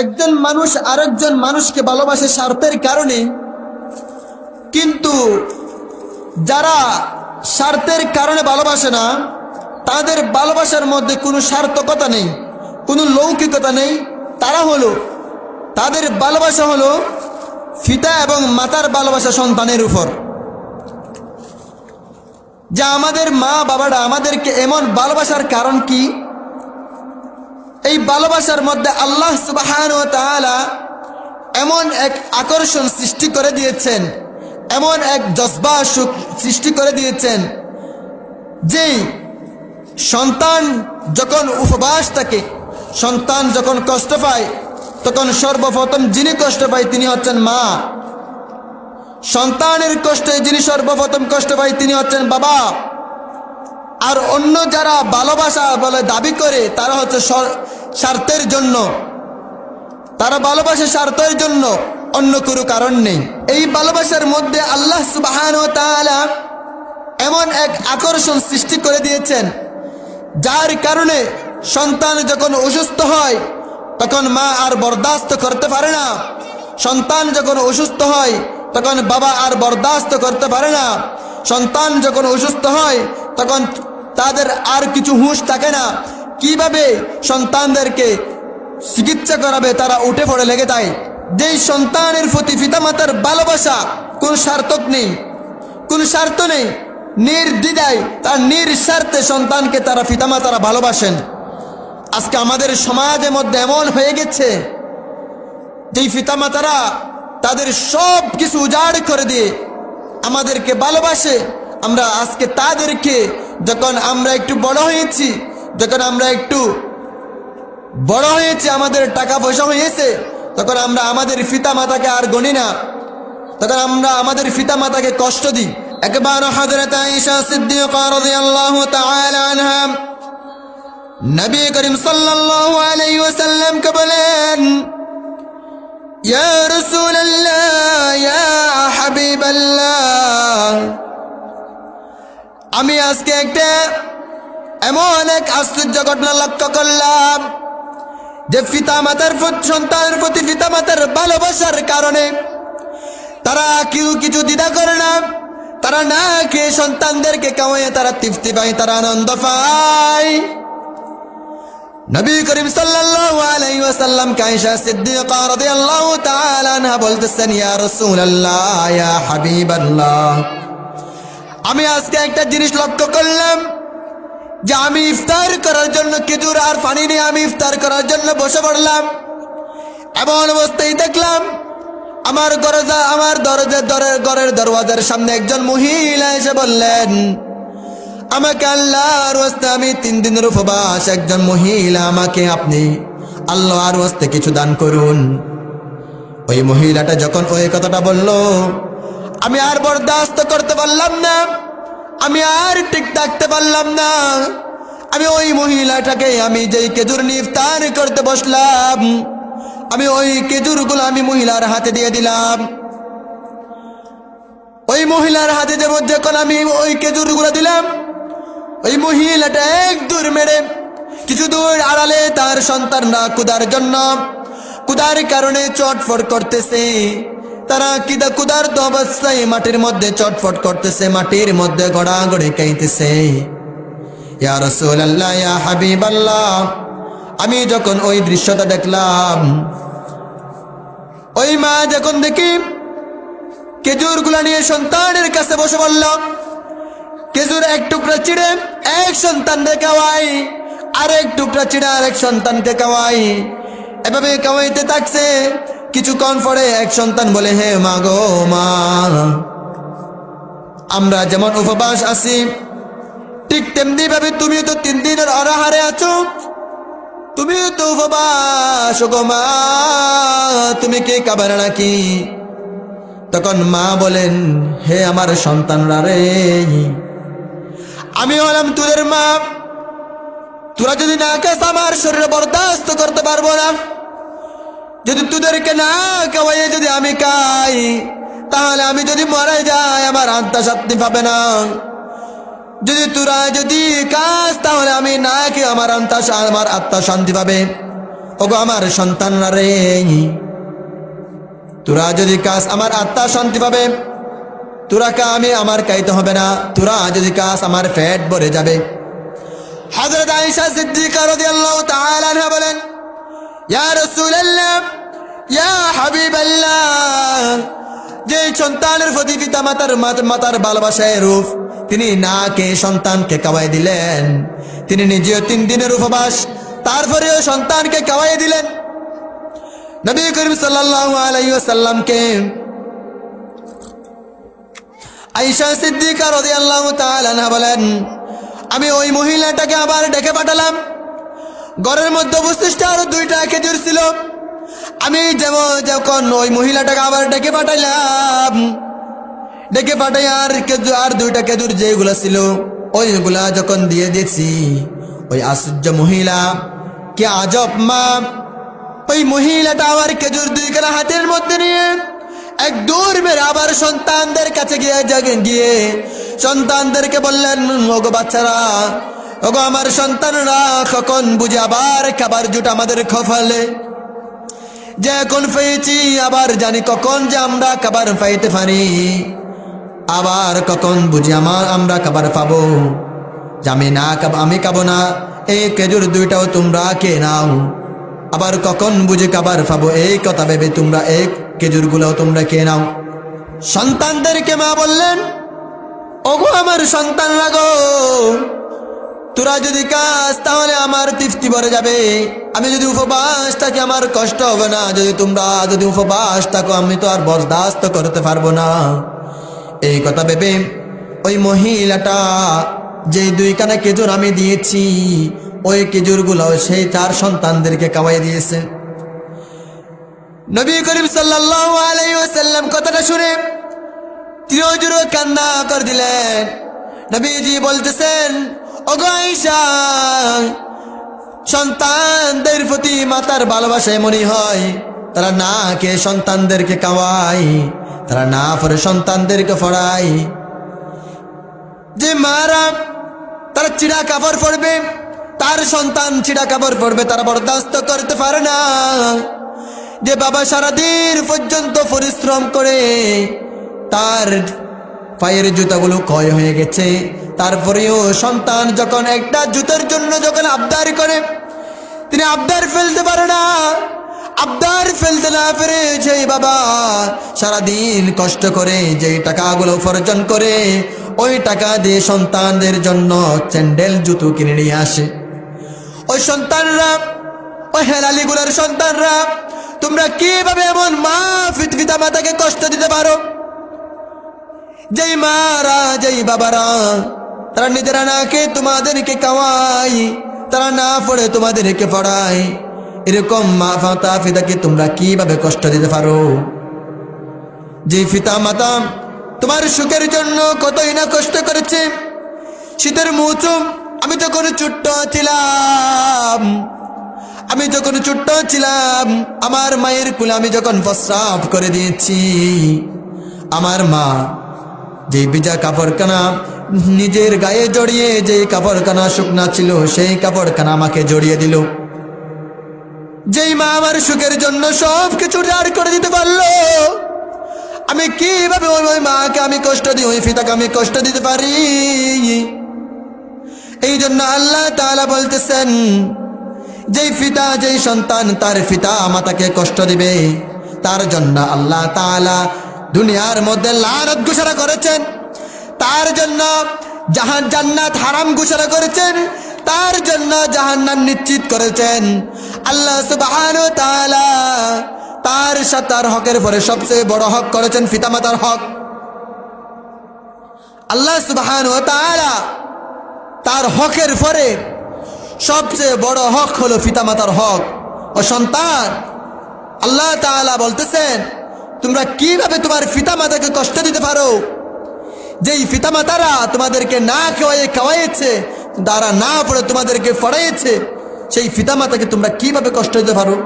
একজন মানুষ আরেকজন মানুষকে ভালোবাসে স্বার্থের কারণে, কিন্তু যারা স্বার্থের কারণে ভালোবাসে না তাদের ভালোবাসার মধ্যে কোনো সার্থকতা নেই, কোনো লৌকিকতা নেই। তাদের ভালোবাসা হলো পিতা এবং মাতার ভালোবাসা সন্তানের উপর। যা আমাদের মা বাবারা আমাদেরকে এমন ভালোবাসার কারণ কি? এই ভালোবাসার মধ্যে আল্লাহ সুবহানাহু ওয়া তাআলা এমন এক আকর্ষণ সৃষ্টি করে দিয়েছেন, এমন এক জজবা সৃষ্টি করে দিয়েছেন যে সন্তান যখন উপবাস থাকে, সন্তান যখন কষ্ট পায়, তখন সর্বপ্রথম যিনি কষ্ট পায় তিনি হচ্ছেন মা। সন্তানের কষ্টে যিনি সর্বপ্রথম কষ্ট পায় তিনি হচ্ছেন বাবা। আর অন্য যারা ভালোবাসা বলে দাবি করে তারা হচ্ছে স্বার্থের জন্য, তারা ভালোবাসে স্বার্থের জন্য, অন্য কোনো কারণ নেই। এই ভালোবাসার মধ্যে আল্লাহ সুবহানাহু ওয়া তাআলা এমন এক আকর্ষণ সৃষ্টি করে দিয়েছেন যার কারণে সন্তান যখন অসুস্থ হয় তখন মা আর বরদাস্ত করতে পারে না। সন্তান যখন অসুস্থ হয় তখন বাবা আর বরদাস্ত করতে পারে না। সন্তান যখন অসুস্থ হয় তখন তাদের আর কিছু হুঁশ থাকে না। কিভাবে সন্তানদেরকে চিকিৎসা করাবে তারা উঠে পড়ে লেগে যায়। যেই সন্তানের প্রতি পিতামাতার ভালোবাসা কোনো স্বার্থক নেই, কোনো স্বার্থ নেই, নির্দ্বিধায় তার নিঃস্বার্থে সন্তানকে তারা পিতামাতারা ভালোবাসেন। আজকে আমাদের সমাজের মধ্যে এমন হয়ে গেছে যেই পিতামাতারা তাদের সব কিছু উজাড় করে দিয়ে আমাদেরকে ভালোবাসে। আমরা আজকে তাদেরকে যখন আমরা একটু বড় হয়েছি, আমাদের টাকা পয়সা হয়েছে, তখন আমরা আমাদের পিতামাতাকে আর গণি না, তখন আমরা আমাদের পিতামাতাকে কষ্ট দিই। একবার হযরত আয়েশা সিদ্দিকা রাদিয়াল্লাহু তাআলা আনহা নবী করিম সাল্লাল্লাহু আলাইহি ওয়াসাল্লাম কে বলেন, ইয়া রাসূলুল্লাহ, ইয়া হাবিবাল্লাহ, আমি আজকে একটা এমন এক আশ্চর্য ঘটনা লক্ষ্য করলাম যে পিতামাতার সন্তানের প্রতি পিতামাতার ভালোবাসার কারণে তারা কেউ কিছু দ্বিধা করে না। তারা না খেয়ে সন্তানদেরকে খাওয়ায় তারা তৃপ্তি পায়, তারা আনন্দ পায়। নবী করিম সাল্লাল্লাহু আলাইহি ওয়াসাল্লাম আয়েশা সিদ্দিকা রাদিয়াল্লাহু তাআলা আনহা বলতেছেন, ইয়া রাসূলুল্লাহ, ইয়া হাবিবাল্লাহ, আমি আজকে একটা জিনিস লক্ষ্য করলাম যে আমি ইফতার করার জন্য খেজুর আর পানি নিয়ে আমি ইফতার করার জন্য বসে পড়লাম। এমন অবস্থায় দেখলাম আমার ঘরের দরওয়াজার সামনে একজন মহিলা এসে বললেন, আমাকে আল্লাহর ওয়াস্তে, আমি 3 দিনের উপবাস, একজন মহিলা আমাকে আপনি আল্লাহর ওয়াস্তে কিছু দান করুন। ওই মহিলাটা যখন ওই কথাটা বলল, আমি আর বরদাস্ত করতে পারলাম না, আমি আর ঠিক থাকতে পারলাম না। আমি ওই মহিলাটাকে, আমি যেই খেজুর নিয়ে ইফতার করতে বসলাম, আমি ওই খেজুরগুলো আমি মহিলার হাতে দিয়ে দিলাম। ওই মহিলার হাতে যখন আমি ওই খেজুরগুলো দিলাম, ওই মহিলাটা এক দূর মেরে কিছু দূর আড়ালে তার সন্তানরা ক্ষুধার কারণে চটফট করতেছে। তারা ক্ষুধার অবস্থায় মাটির মধ্যে চটফট করতেছে, মাটির মধ্যে গড়াগড়ি খাইতেছে। ইয়া রাসূলুল্লাহ, ইয়া হাবিবাল্লাহ, আমি যখন ওই দৃশ্যটা দেখলাম, ওই মা যখন দেখি খেজুরগুলা নিয়ে সন্তানের কাছে বসে বললাম, খেজুর এক টুকরা চিড়ে এক সন্তানকে খাওয়াই, আরেক টুকরা চিড়ে আরেক সন্তানকে খাওয়াই, এভাবে খাওয়াইতে থাকছে। কিছুক্ষণ পরে এক সন্তান বলে, হে মা গো মা, আমরা যেমন উপবাস আছি ঠিক তেমনি ভাবে তুমিও তো 3 দিনের অনাহারে আছো, তুমিও তো উপবাস গো মা, তুমি কি খাবে না নাকি? তখন মা বলেন, হে আমার সন্তানরা রে, আমি হলাম তোদের মা, তোরা যদি না খাস আমার শরীরে বরদাস্ত করতে পারবো না। যদি তোদেরকে না খাওয়াইয়ে যদি আমি খাই, তাহলে আমি যদি মারা যাই আমার আত্মা শান্তি পাবে না। যদি তোরা যদি খাস তাহলে আমি না খেয়ে আমার আত্মা শান্তি পাবে। ওগো আমার সন্তানরা রে, তোরা যদি কাজ আমার আত্মা শান্তি পাবে, তোরা আমি আমার কাইতে হবে না, তোরা যদি কাজ আমার পেট ভরে যাবে। হযরত আয়েশা সিদ্দিকা রাদিয়াল্লাহু তাআলা আনহা বলেন, ইয়া রাসূলুল্লাহ, ইয়া হাবিবাল্লাহ, যে সন্তানের প্রতি পিতা মাতার ভালোবাসায় রূপ, তিনি না কে সন্তানকে খাওয়াই দিলেন, তিনি নিজেও 3 দিনের উপবাস, তারপরেও সন্তানকে খাওয়াই দিলেন। নবী করিম সাল্লাল্লাহু আলাইহি ওয়াসাল্লামকে আয়েশা সিদ্দিকা রাদিয়াল্লাহু তাআলা আনহা বলেন, আমি ওই মহিলাটাকে আবার ডেকে পাঠালাম। ঘরের মধ্যে অবশিষ্ট আরো 2টা খেজুর ছিল। আমি যখন ওই মহিলাটাকে আবার ডেকে পাঠাইলাম, ডেকে পাঠাই আর 2টা খেজুর যেগুলো ছিল ওইগুলা যখন দিয়ে দিয়েছি, ওই আশ্চর্য মহিলা, কি আজব মা, ওই মহিলাটা আবার খেজুর 2খানা হাতের মধ্যে নিয়ে এক দৌড় মেরে আবার সন্তানদের কাছে গিয়ে সন্তানদেরকে বললেন, ওগো বাচ্চারা, ওগো আমার সন্তানরা, কখন বুঝে আবার খাবার জুট আমাদের খফালে, যে এখন পেয়েছি আবার জানি কখন যে আমরা খাবার পাইতে পারি, আবার কখন বুঝি আমরা খাবার পাবো, যে আমি খাবো না, এই খেজুর 2টাও তোমরা কে নাও, আবার কখন বুঝে খাবার পাবো, এই কথা ভেবে তোমরা এই খেজুরগুলোও তোমরা কে নাও। সন্তানদেরকে মা বললেন, ওগো আমার সন্তানরা গো, তোরা যদি কাজ তাহলে আমার তৃপ্তি ভরে যাবে, আমি যদি উপবাস থাকি আমার কষ্ট হবে না, যদি উপবাস থাকো আমি তো আর বরদাস্ত করতে পারবো না। এই কথা ভেবে ওই মহিলাটা যে 2খানা খেজুর আমি দিয়েছি, ওই খেজুরগুলো সেই 4 সন্তানদেরকে খাওয়াই দিয়েছে। নবী করিম সাল্লাল্লাহু আলাইহি ওয়াসাল্লাম কথাটা শুনে তিরোজুরো কান্না করে দিলেন। নবীজি বলতেছেন, ওগো আয়েশা, সন্তানদের প্রতি মাতার ভালোবাসা এমনই হয়, তারা না খেয়ে সন্তানদেরকে খাওয়ায়, তারা না পড়ে সন্তানদেরকে পড়ায়। যে মারা তারা চিড়া কাপড় পরবে, তার সন্তান চিড়া কাপড় পরবে, তারা বরদাস্ত করতে পারে না। যে বাবা সারাদিন পর্যন্ত পরিশ্রম করে তার পায়ের জুতাগুলো ক্ষয় হয়ে গেছে, তারপরেও সন্তান যখন একটা জুতার জন্য যখন আবদার করে, তিনি আবদার ফেলতে পারে না। আবদার ফেলতে না পেরে সেই বাবা সারাদিন কষ্ট করে যেই টাকাগুলো উপার্জন করে, ওই টাকা দিয়ে সন্তানদের জন্য স্যান্ডেল জুতো কিনে নিয়ে আসে। ওই সন্তানরা, ওই হেলালিগুলোর সন্তানরা, তোমরা কিভাবে এমন মা পিতা মাতাকে কষ্ট দিতে পারো? যেই মারা, যেই বাবারা, তারা নিজেরা না খেয়ে তোমাদেরকে খাওয়ায়, তারা না পড়ে তোমাদেরকে পড়ায়, এরকম মা পিতাকে তোমরা কিভাবে কষ্ট দিতে পারো? যে পিতা মাতা তোমার সুখের জন্য কতই না কষ্ট করেছে। শীতের মৌসুম, আমি যখন ছোট্ট ছিলাম, আমার মায়ের কুলে আমি যখন প্রস্রাব করে দিয়েছি, আমার মা যে ভিজা কাপড়খানা নিজের গায়ে জড়িয়ে, যে কাপড়খানা শুকনা ছিল সেই কাপড়খানা আমাকে জড়িয়ে দিল। যেই মা আমার সুখের জন্য সব কিছু দাঁড় করে দিতে পারলো, আমি কিভাবে ওই মাকে আমি কষ্ট দিই, ওই পিতাকে আমি কষ্ট দিতে পারি? এই জন্য আল্লাহ তাআলা বলতেছেন, যেই পিতা, যেই সন্তান তার পিতা মাতাকে কষ্ট দিবে, তার জন্য আল্লাহ তাআলা দুনিয়ার মধ্যে লানত ঘোষণা করেছেন, তার জন্য জান্নাত হারাম ঘোষণা করেছেন, তার জন্য জাহান্নাম নিশ্চিত করেছেন। আল্লাহ সুবহানাহু ওয়া তাআলা তার সাথে তার হকের পরে সবচেয়ে বড় হক করেছেন পিতামাতার হক। আল্লাহ সুবহানাহু ওয়া তাআলা তার হকের পরে সবচেয়ে বড় হক হলো পিতামাতার হক ও সন্তান। আল্লাহ তাআলা বলতেছেন, তোমরা কিভাবে তোমার পিতামাতাকে কষ্ট দিতে পারো? যেই পিতামাতারা তোমাদেরকে না খাওয়াইছে, তারা না পড়ে তোমাদেরকে পড়াইছে, সেই পিতামাতাকে তোমরা কিভাবে কষ্ট দিতে পারো?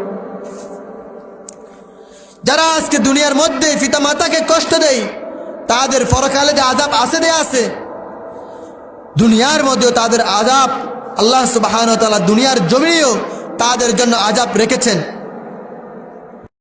যারা আজকে দুনিয়ার মধ্যে পিতামাতাকে কষ্ট দেয়, তাদের পরকালে যে আযাব আছে, দুনিয়ার মধ্যেও তাদের আযাব আল্লাহ সুবহানাহু ওয়া তাআলা দুনিয়ার জমিনেও তাদের জন্য আযাব রেখেছেন।